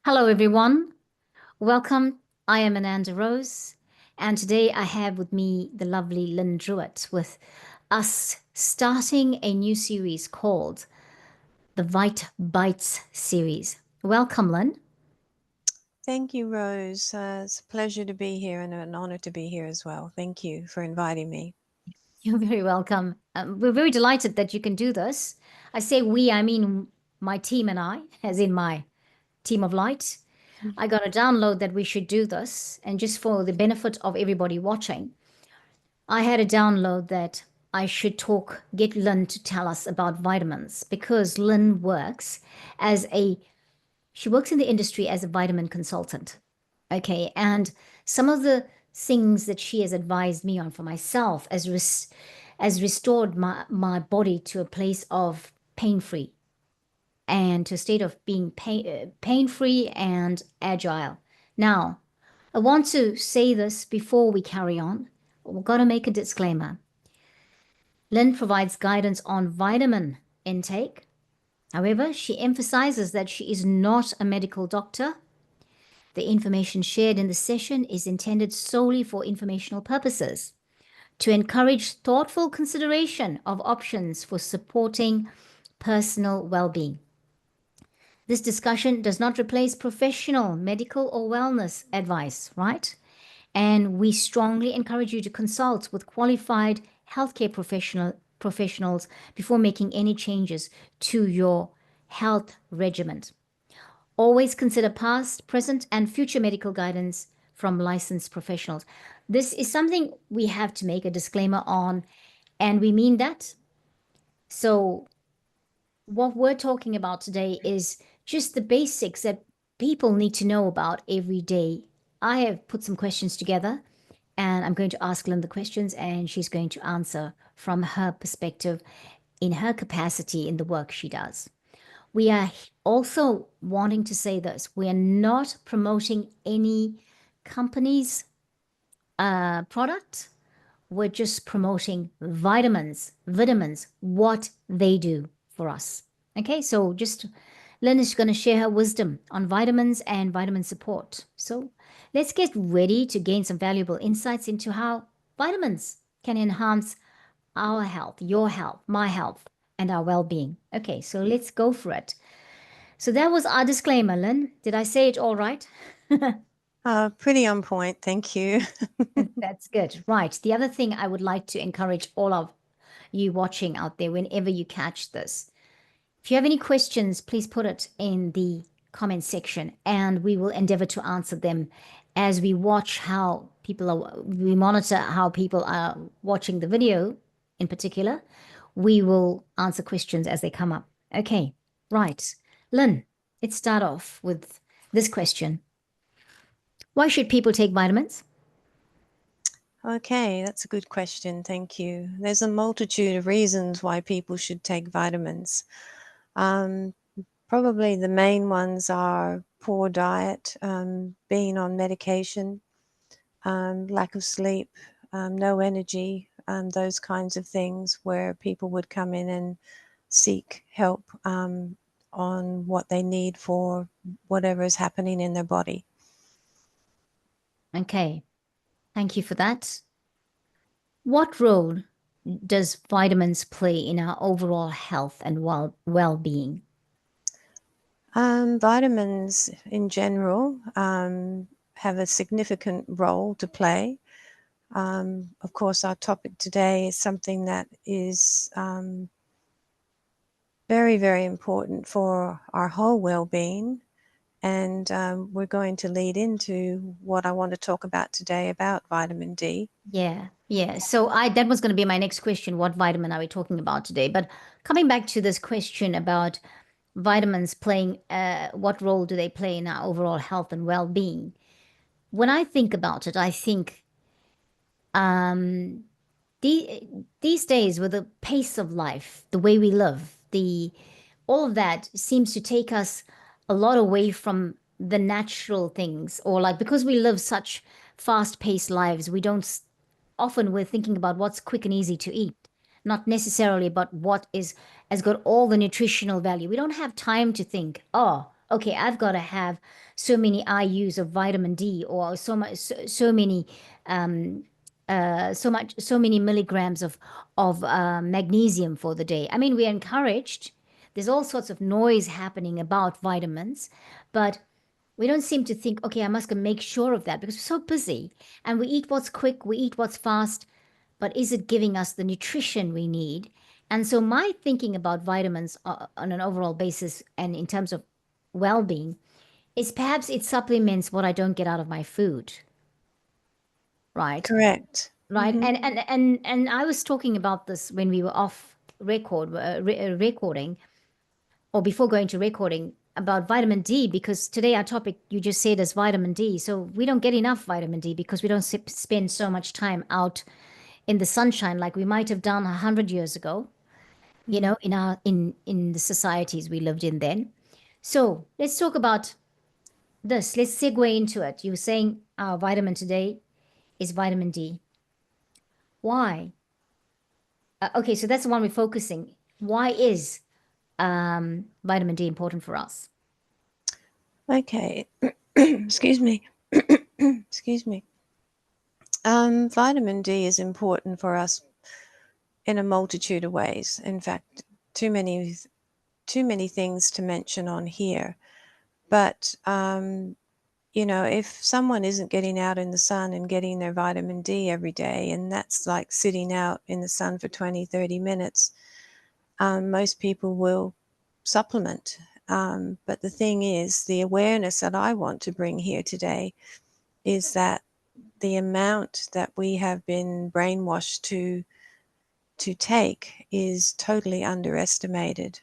Hello, everyone. Welcome. I am Ananda Rose, and today I have with me the lovely Lynn Drewett with us starting a new series called the Vite Bites series. Welcome, Lynn. Thank you, Rose. It's a pleasure to be here and an honor to be here as well. Thank you for inviting me. You're very welcome. We're very delighted that you can do this. I say we, I mean my team and I, as in my team of light. I got a download that we should do this, and just for the benefit of everybody watching, I had a download that I should get Lynn to tell us about vitamins because Lynn as a, she works in the industry as a vitamin consultant. Okay. And some of the things that she has advised me on for myself as restored my body to a place of pain-free and to a state of being pain-free and agile. Now, I want to say this before we carry on. We've got to make a disclaimer. Lynn provides guidance on vitamin intake. However, she emphasizes that she is not a medical doctor. The information shared in the session is intended solely for informational purposes to encourage thoughtful consideration of options for supporting personal well being. This discussion does not replace professional medical or wellness advice, right? And we strongly encourage you to consult with qualified healthcare professionals before making any changes to your health regimen. Always consider past, present, and future medical guidance from licensed professionals. This is something we have to make a disclaimer on, and we mean that. So, what we're talking about today is just the basics that people need to know about every day. I have put some questions together and I'm going to ask Lynn the questions and she's going to answer from her perspective in her capacity in the work she does. We are also wanting to say this. We are not promoting any company's product. We're just promoting vitamins, what they do for us. Okay, so just Lynn is going to share her wisdom on vitamins and vitamin support. So let's get ready to gain some valuable insights into how vitamins can enhance our health, your health, my health, and our well being. Okay, so let's go for it. So that was our disclaimer, Lynn. Did I say it all right? Pretty on point. Thank you. That's good. Right. The other thing I would like to encourage all of you watching out there, whenever you catch this, if you have any questions, please put it in the comment section and we will endeavor to answer them as we we monitor how people are watching the video in particular. We will answer questions as they come up. Okay, right. Lynn, let's start off with this question. Why should people take vitamins? Okay, that's a good question. Thank you. There's a multitude of reasons why people should take vitamins. Probably the main ones are poor diet, being on medication, lack of sleep, no energy, those kinds of things where people would come in and seek help on what they need for whatever is happening in their body. Okay, thank you for that. What role does vitamins play in our overall health and well-being? Vitamins in general have a significant role to play. Of course, our topic today is something that is very, very important for our whole well-being. And we're going to lead into what I want to talk about today about vitamin D. Yeah. So that was going to be my next question. What vitamin are we talking about today? But coming back to this question about vitamins playing, what role do they play in our overall health and well-being? When I think about it, I think um, these days with the pace of life, the way we live, the all of that seems to take us a lot away from the natural things, or like because we live such fast-paced lives, we don't often we're thinking about what's quick and easy to eat, not necessarily about what is has got all the nutritional value. We don't have time to think, oh, okay, I've got to have so many IUs of vitamin D, or so much, so many, um, so many milligrams of magnesium for the day. I mean, we're encouraged. There's all sorts of noise happening about vitamins, but we don't seem to think, okay, I must go make sure of that because we're so busy and we eat what's quick, we eat what's fast, but is it giving us the nutrition we need? And so my thinking about vitamins on an overall basis and in terms of well-being is perhaps it supplements what I don't get out of my food, right? Correct. Right. And I was talking about this when we were off recording, or before going to recording, about vitamin D, because today our topic you just said is vitamin D. So we don't get enough vitamin D because we don't spend so much time out in the sunshine like we might have done 100 years ago, you Mm. know, in the societies we lived in then. So let's talk about this. Let's segue into it. You were saying our vitamin today is vitamin D. Why? Okay, so that's the one we're focusing. Why is vitamin D important for us? Okay. Excuse me. Excuse me. Vitamin D is important for us in a multitude of ways. In fact, too many things to mention on here. But if someone isn't getting out in the sun and getting their vitamin D every day, and that's like sitting out in the sun for 20, 30 minutes, most people will supplement. But the thing is, the awareness that I want to bring here today is that the amount that we have been brainwashed to take is totally underestimated.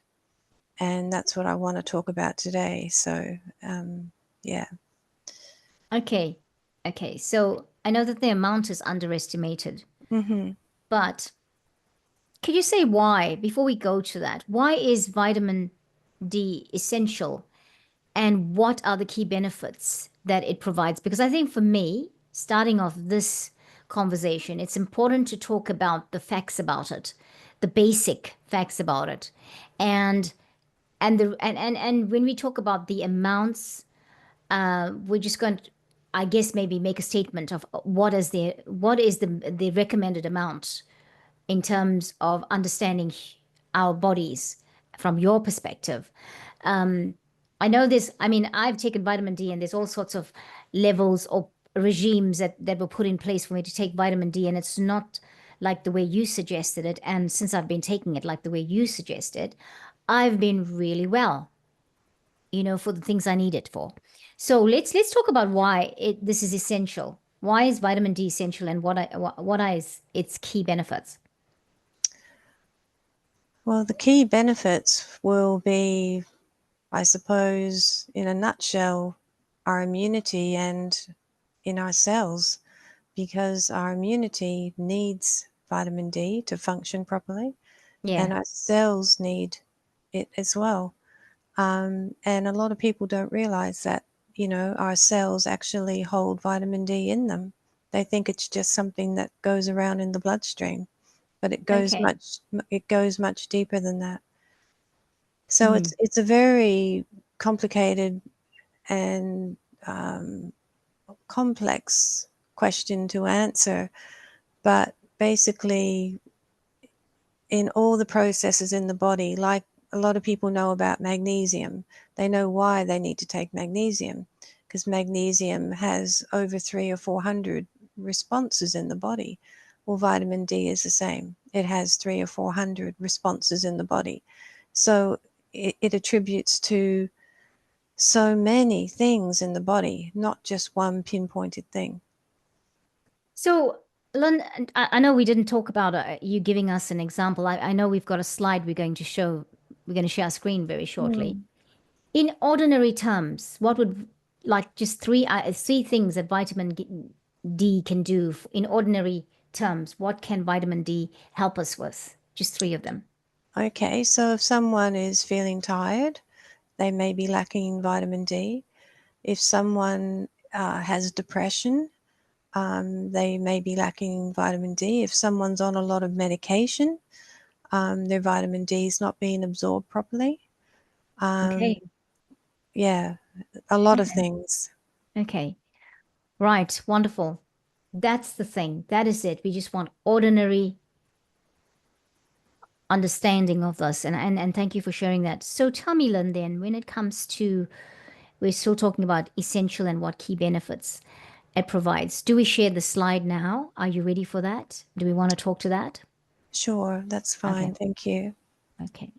And that's what I want to talk about today. So, yeah. Okay. Okay. So I know that the amount is underestimated, Mm-hmm. but could you say why, before we go to that, why is vitamin D essential and what are the key benefits that it provides? Because I think for me, starting off this conversation, it's important to talk about the facts about it, the basic facts about it. And and when we talk about the amounts, we're just going to, I guess, maybe make a statement of what is the recommended amount in terms of understanding our bodies from your perspective. Um, I know this, I mean, I've taken vitamin D and there's all sorts of levels or regimes that were put in place for me to take vitamin D, and it's not like the way you suggested it. And since I've been taking it like the way you suggested, I've been really well, for the things I need it for. So let's talk about why this is essential. Why is vitamin D essential, and what is its key benefits? Well, the key benefits will be, I suppose, in a nutshell, our immunity and in our cells, because our immunity needs vitamin D to function properly, and Yeah. our cells need it as well. And a lot of people don't realize that, our cells actually hold vitamin D in them. They think it's just something that goes around in the bloodstream, but Okay. it goes much deeper than that. So Hmm. it's a very complicated and um, complex question to answer, but basically, in all the processes in the body, like a lot of people know about magnesium, they know why they need to take magnesium, because magnesium has over 300 or 400 responses in the body. Well, vitamin D is the same. It has 300 or 400 responses in the body. So it attributes to so many things in the body, not just one pinpointed thing. So, Lon, I know we didn't talk about you giving us an example. I know we've got a slide we're going to show. We're going to share our screen very shortly. Mm. In ordinary terms, what would, like, just three things that vitamin D can do in ordinary terms? What can vitamin D help us with? Just three of them. Okay, so if someone is feeling tired, they may be lacking vitamin D. If someone has depression, they may be lacking vitamin D. If someone's on a lot of medication, their vitamin D is not being absorbed properly. Um, Okay. yeah, a lot of Okay. things. Okay. Right. Wonderful. That's the thing. That is it. We just want ordinary understanding of this. And thank you for sharing that. So tell me, Lynn, then, when it comes to, we're still talking about essential and what key benefits it provides. Do we share the slide now? Are you ready for that? Do we want to talk to that? Sure, that's Okay. fine. Thank you. Okay.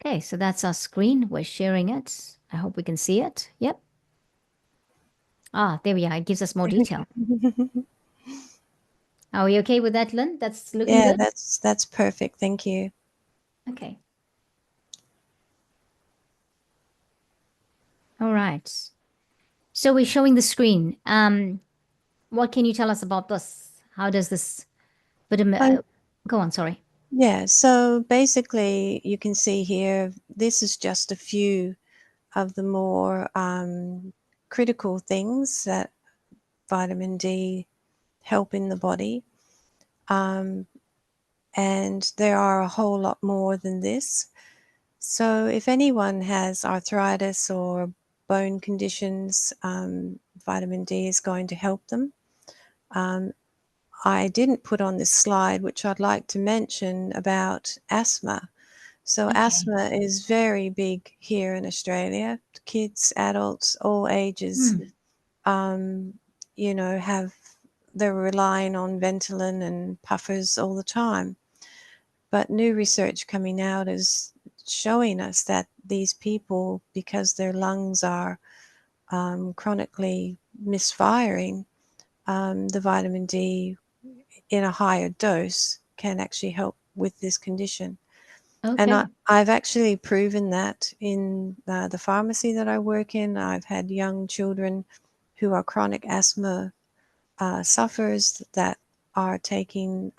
Okay. So that's our screen. We're sharing it. I hope we can see it. Yep. Ah, there we are. It gives us more detail. Are we okay with that, Lynn? That's looking Yeah, good? that's perfect. Thank you. Okay. All right. So we're showing the screen. What can you tell us about this? How does this vitamin Oh, go on? Sorry. yeah, so basically, you can see here, this is just a few of the more critical things that vitamin D help in the body. Um, and there are a whole lot more than this. So, if anyone has arthritis or bone conditions, vitamin D is going to help them. Um, I didn't put on this slide, which I'd like to mention about asthma. So, Okay. asthma is very big here in Australia. Kids, adults, all ages, Hmm. um, they're relying on Ventolin and puffers all the time. But new research coming out is showing us that these people, because their lungs are chronically misfiring, the vitamin D in a higher dose can actually help with this condition. And Okay. I've actually proven that in the pharmacy that I work in. I've had young children who are chronic asthma sufferers that are taking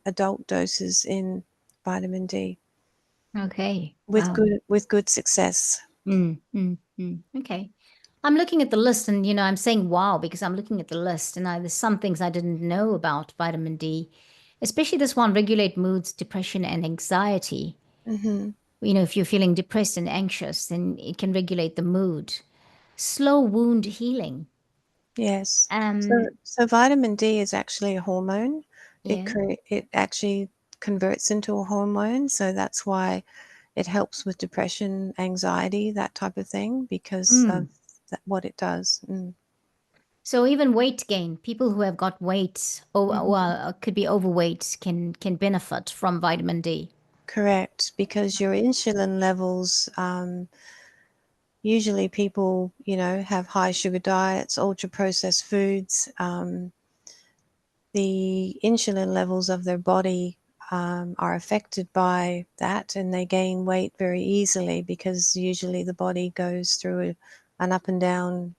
adult doses in vitamin D Okay. Wow. with good success. Okay. I'm looking at the list and, I'm saying wow because I'm looking at the list and there's some things I didn't know about vitamin D, especially this one, regulate moods, depression, and anxiety. Hmm. If you're feeling depressed and anxious, then it can regulate the mood. Slow wound healing. Yes. Um, So vitamin D is actually a hormone. yeah. It actually converts into a hormone, so that's why it helps with depression, anxiety, that type of thing, because of Mm. what it does. So even weight gain, people who have got weight, or well, Mhm. could be overweight, can benefit from vitamin D. Correct, because your insulin levels, usually people, have high sugar diets, ultra processed foods. The insulin levels of their body are affected by that, and they gain weight very easily because usually the body goes through an up and down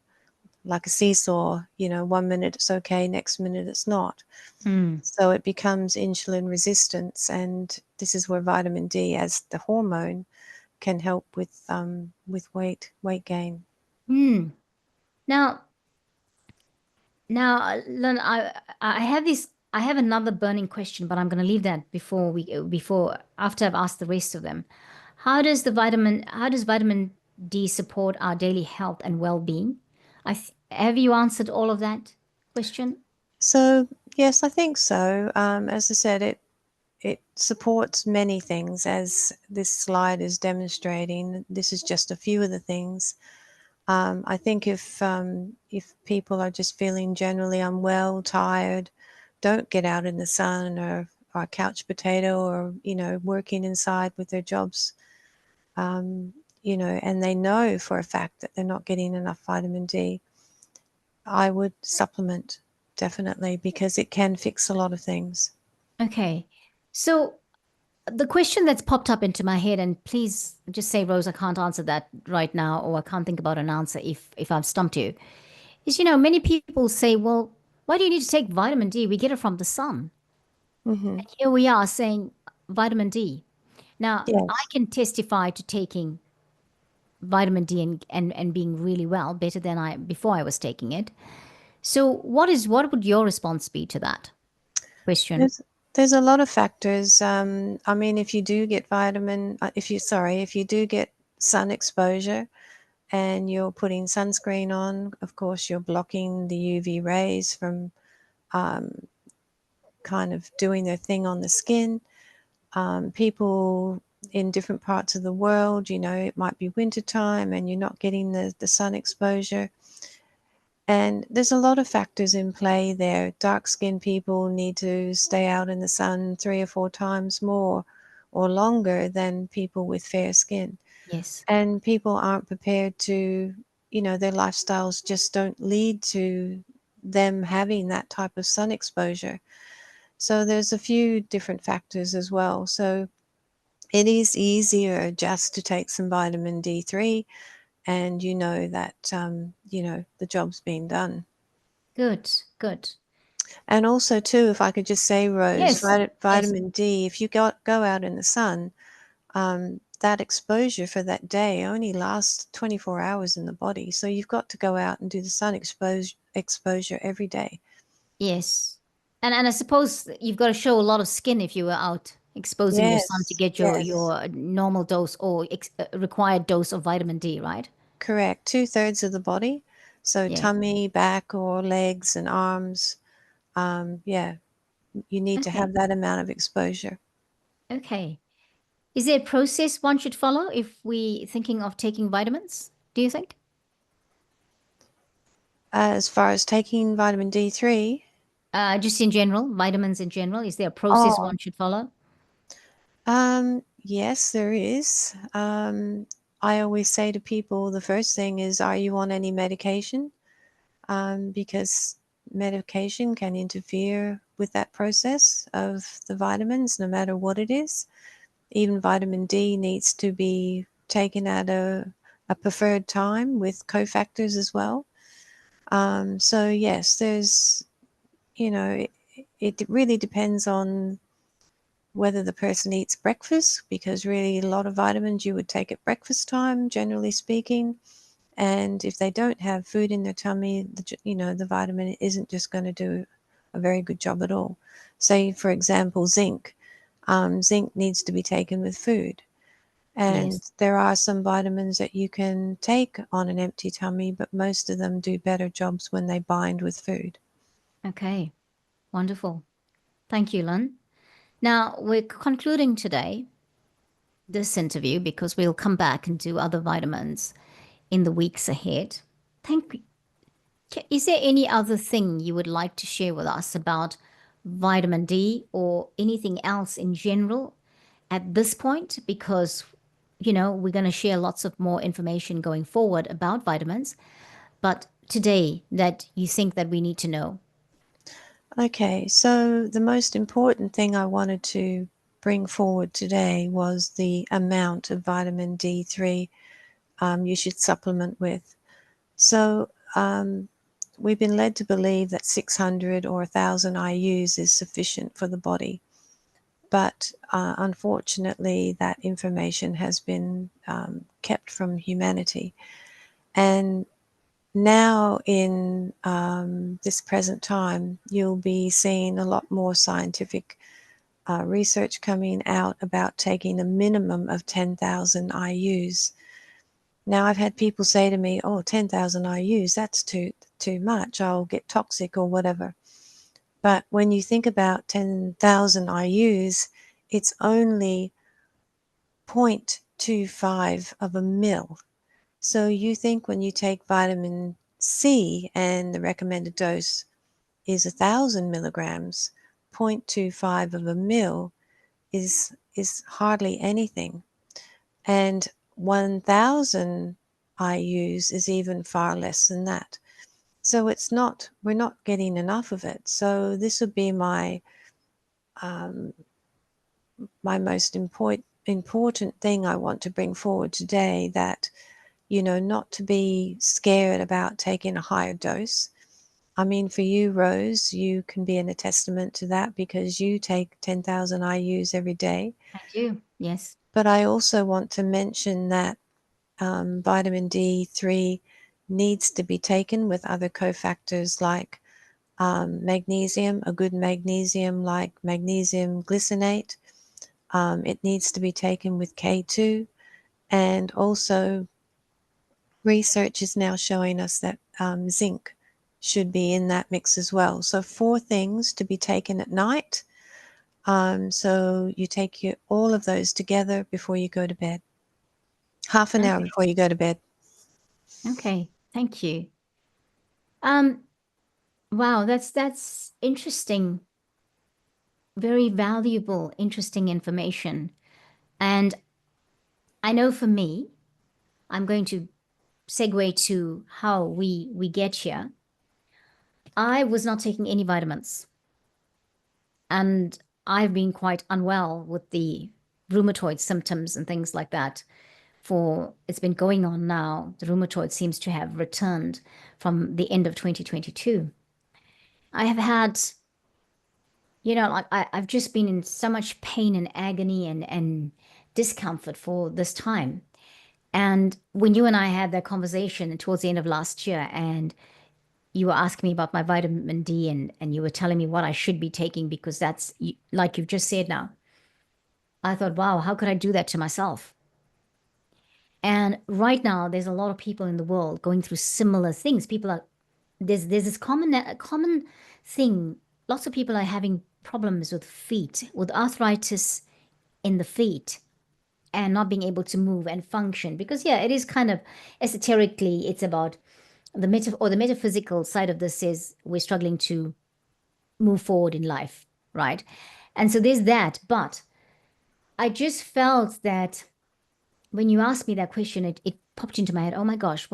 like a seesaw. 1 minute it's okay, next minute it's not. Mm. So it becomes insulin resistance, and this is where vitamin D, as the hormone, can help with weight gain. Mm. Now, Len, I have this. I have another burning question, but I'm going to leave that before after I've asked the rest of them. How does vitamin D support our daily health and well-being? Have you answered all of that question? So yes, I think so. As I said, it supports many things, as this slide is demonstrating. This is just a few of the things. I think if people are just feeling generally unwell, tired, don't get out in the sun, or are a couch potato, or working inside with their jobs, and they know for a fact that they're not getting enough vitamin D, I would supplement, definitely, because it can fix a lot of things. Okay. So the question that's popped up into my head, and please just say, Rose, I can't answer that right now, or I can't think about an answer if I've stumped you, is, many people say, well, why do you need to take vitamin D? We get it from the sun. Hmm. Here we are saying vitamin D. Now, I Yes. can testify to taking vitamin D and being really well, better than I before I was taking it. So what would your response be to that question? There's a lot of factors. I mean, if you do get if you do get sun exposure and you're putting sunscreen on, of course, you're blocking the UV rays from um, kind of doing their thing on the skin. People in different parts of the world, it might be wintertime and you're not getting the sun exposure. And there's a lot of factors in play there. Dark skinned people need to stay out in the sun 3 or 4 times more or longer than people with fair skin. Yes. And people aren't prepared to, their lifestyles just don't lead to them having that type of sun exposure. So there's a few different factors as well. So it is easier just to take some vitamin D3 and the job's been done. Good. Good. And also too, if I could just say, Rose, Yes. Yes. vitamin D, if you go out in the sun, that exposure for that day only lasts 24 hours in the body. So you've got to go out and do the sun exposure every day. Yes. And I suppose you've got to show a lot of skin if you were out exposing your sun to Yes, get yes, your normal dose or required dose of vitamin D, right? correct. 2/3 of the body. So Yeah. tummy, back, or legs and arms. Yeah, you need to Okay. have that amount of exposure. Okay. Is there a process one should follow if we thinking of taking vitamins? Do you think? As far as taking vitamin D3, Just in general, vitamins in general, is there a process oh, one should follow? yes, there is. I always say to people the first thing is, are you on any medication? Because medication can interfere with that process of the vitamins, no matter what it is. Even vitamin D needs to be taken at a preferred time with cofactors as well. So, yes, it really depends on whether the person eats breakfast, because really a lot of vitamins you would take at breakfast time, generally speaking. And if they don't have food in their tummy, the vitamin isn't just going to do a very good job at all. Say, for example, zinc. Zinc needs to be taken with food. And Yes. there are some vitamins that you can take on an empty tummy, but most of them do better jobs when they bind with food. Okay. Wonderful. Thank you, Lynn. Now we're concluding today this interview because we'll come back and do other vitamins in the weeks ahead. Thank Is there any other thing you would like to share with us about vitamin D or anything else in general at this point? Because, we're going to share lots of more information going forward about vitamins, but today that you think that we need to know. Okay, so the most important thing I wanted to bring forward today was the amount of vitamin D3 you should supplement with. So we've been led to believe that 600 or 1,000 IUs is sufficient for the body. But unfortunately, that information has been kept from humanity. And now, in this present time, you'll be seeing a lot more scientific research coming out about taking a minimum of 10,000 IUs. Now, I've had people say to me, "Oh, 10,000 IUs, that's too much. I'll get toxic or whatever." But when you think about 10,000 IUs, it's only 0.25 of a mil. So you think when you take vitamin C and the recommended dose is 1,000 milligrams, 0.25 of a mil is hardly anything. And 1,000 IUs is even far less than that. So we're not getting enough of it. So this would be um, my most important thing I want to bring forward today, that, not to be scared about taking a higher dose. I mean, for you, Rose, you can be in a testament to that because you take 10,000 IUs every day. I do. Yes. But I also want to mention that vitamin D3 needs to be taken with other cofactors like Magnesium, a good magnesium like magnesium glycinate. It needs to be taken with K2, and also research is now showing us that zinc should be in that mix as well. So 4 things to be taken at night. So you take all of those together before you go to bed. Half an hour Okay. before you go to bed. Okay. Thank you. Um, wow, that's interesting. Very valuable, interesting information. And I know for me, I'm going to segue to how we get here. I was not taking any vitamins, and I've been quite unwell with the rheumatoid symptoms and things like that. For it's been going on now. The rheumatoid seems to have returned from the end of 2022. I have had, like I've just been in so much pain and agony and discomfort for this time. And when you and I had that conversation towards the end of last year, and you were asking me about my vitamin D, and you were telling me what I should be taking because that's like you've just said now. I thought, wow, how could I do that to myself? And right now, there's a lot of people in the world going through similar things. People are there's this common thing. Lots of people are having problems with feet, with arthritis in the feet, and not being able to move and function. Because yeah, it is kind of esoterically, it's about the metaphysical side of this is we're struggling to move forward in life, right? And so there's that. But I just felt that when you asked me that question, it popped into my head. Oh my gosh,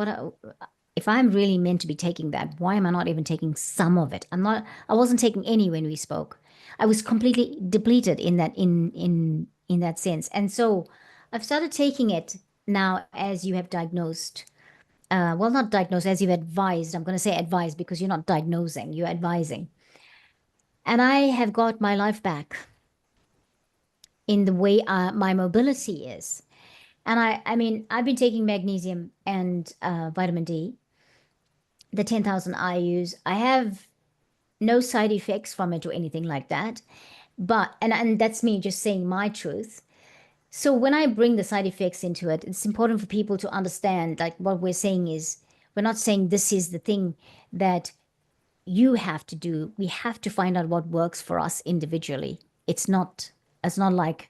if I'm really meant to be taking that? Why am I not even taking some of it? I wasn't taking any when we spoke. I was completely depleted in that sense. And so I've started taking it now as you have diagnosed. Well, not diagnosed, as you've advised. I'm going to say advised because you're not diagnosing, you're advising. And I have got my life back in the way my mobility is. And I mean, I've been taking magnesium and vitamin D, the 10,000 IUs. I have no side effects from it or anything like that. But, and that's me just saying my truth. So when I bring the side effects into it, it's important for people to understand like what we're saying is we're not saying this is the thing that you have to do. We have to find out what works for us individually. It's not like,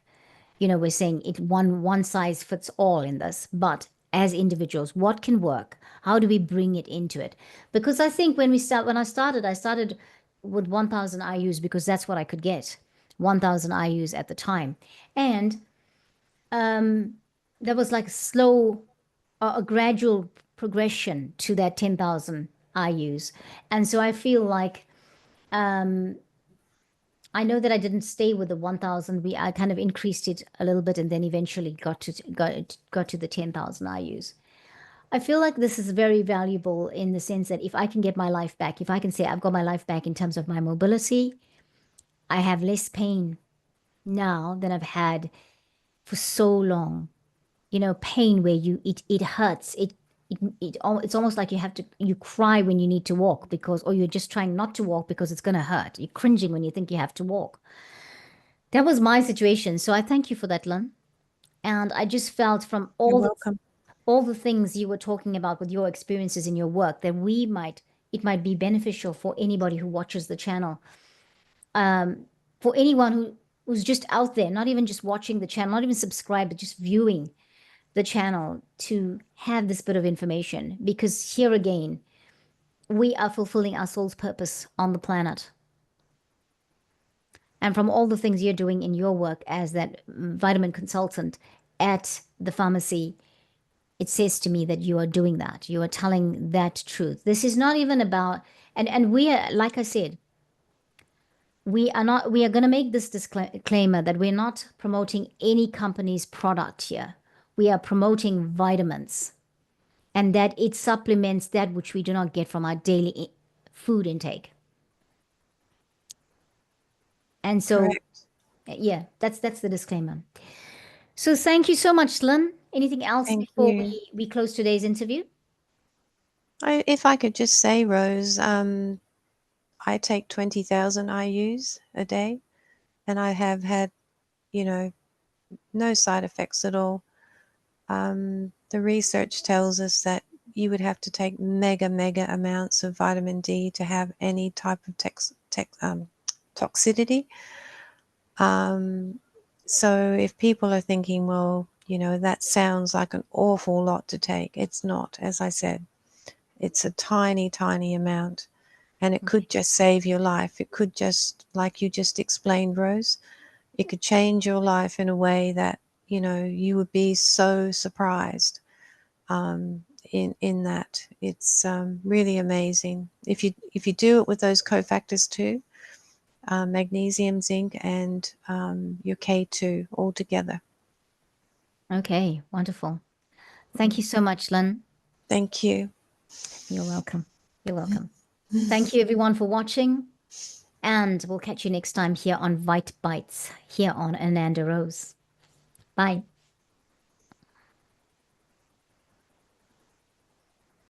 we're saying it one size fits all in this, but as individuals, what can work? How do we bring it into it? Because I think when I started with 1,000 IUs because that's what I could get, 1,000 IUs at the time, and there was like a gradual progression to that 10,000 IUs, and so I feel like I know that I didn't stay with the 1,000. I kind of increased it a little bit and then eventually got to the 10,000 IUs. I feel like this is very valuable in the sense that if I can get my life back, if I can say I've got my life back in terms of my mobility, I have less pain now than I've had for so long. Pain where it hurts. It's almost like you cry when you need to walk or you're just trying not to walk because it's going to hurt. You're cringing when you think you have to walk. That was my situation. So I thank you for that, Lynn. And I just felt from You're welcome. all the things you were talking about with your experiences in your work that it might be beneficial for anybody who watches the channel. For anyone who's just out there, not even just watching the channel, not even subscribed, but just viewing the channel to have this bit of information. Because here again, we are fulfilling our soul's purpose on the planet. And from all the things you're doing in your work as that vitamin consultant at the pharmacy, it says to me that you are doing that. You are telling that truth. This is not even about, and we are, like I said, we are going to make this disclaimer that we're not promoting any company's product here. We are promoting vitamins and that it supplements that which we do not get from our daily food intake. And so, Correct. yeah, that's the disclaimer. So thank you so much, Lynn. Anything else Thank before you. we close today's interview? If I could just say, Rose, I take 20,000 IUs a day, and I have had, no side effects at all. The research tells us that you would have to take mega amounts of vitamin D to have any type of toxicity. So if people are thinking, well, that sounds like an awful lot to take, it's not. As I said, it's a tiny amount, and it could just save your life. It could just, like you just explained, Rose, it could change your life in a way that you would be so surprised. In that, it's really amazing. If you do it with those cofactors too, magnesium, zinc, and your K2 all together. Okay, wonderful. Thank you so much, Lynn. Thank you. You're welcome. You're welcome. Thank you, everyone, for watching. And we'll catch you next time here on Vite Bites, here on Ananda Rose. Bye.